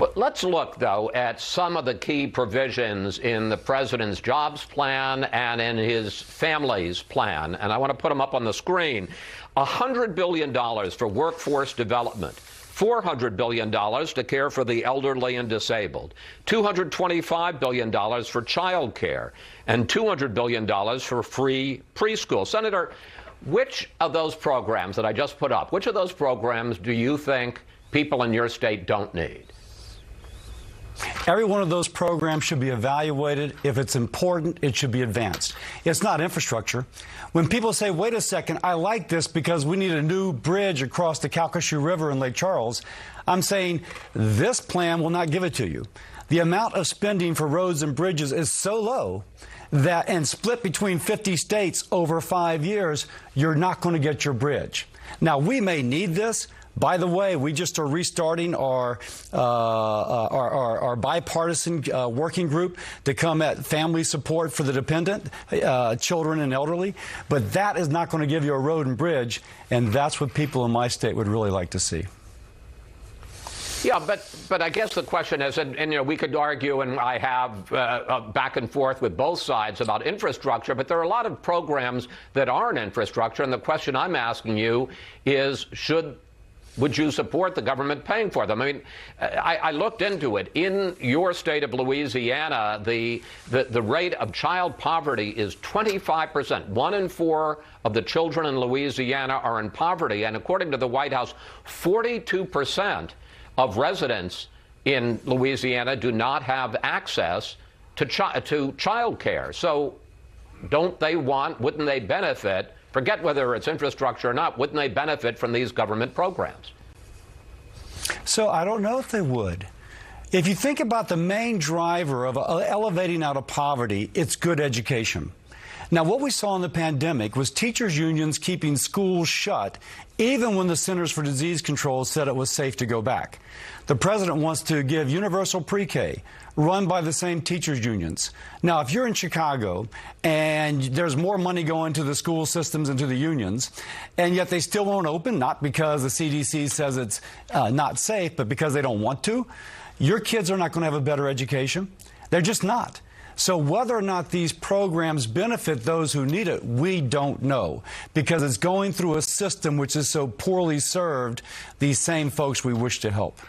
Well, let's look, though, at some of the key provisions in the president's jobs plan and in his family's plan. And I want to put them up on the screen. $100 billion for workforce development. $400 billion to care for the elderly and disabled, $225 billion for child care, and $200 billion for free preschool. Senator, which of those programs that I just put up, which of those programs do you think people in your state don't need? Every one of those programs should be evaluated. If it's important, it should be advanced. It's not infrastructure. When people say, wait a second, I like this because we need a new bridge across the Calcasieu River in Lake Charles, I'm saying this plan will not give it to you. The amount of spending for roads and bridges is so low that, and split between 50 states over 5 years, you're not going to get your bridge. Now, we may need this. By the way, we just are restarting our bipartisan working group to come at family support for the dependent, children and elderly. But that is not going to give you a road and bridge, and that's what people in my state would really like to see. Yeah, but I guess the question is, and you know, we could argue, and I have back and forth with both sides about infrastructure, but there are a lot of programs that aren't infrastructure, and the question I'm asking you is, would you support the government paying for them? I mean, I looked into it. In your state of Louisiana, the rate of child poverty is 25%. 1 in 4 of the children in Louisiana are in poverty. And according to the White House, 42% of residents in Louisiana do not have access to child care. So wouldn't they benefit? Forget whether it's infrastructure or not, wouldn't they benefit from these government programs? So I don't know if they would. If you think about the main driver of elevating out of poverty, it's good education. Now, what we saw in the pandemic was teachers' unions keeping schools shut, even when the Centers for Disease Control said it was safe to go back. The president wants to give universal pre-K, run by the same teachers' unions. Now, if you're in Chicago and there's more money going to the school systems and to the unions, and yet they still won't open, not because the CDC says it's not safe, but because they don't want to, your kids are not going to have a better education. They're just not. So whether or not these programs benefit those who need it, we don't know, because it's going through a system which is so poorly served these same folks we wish to help.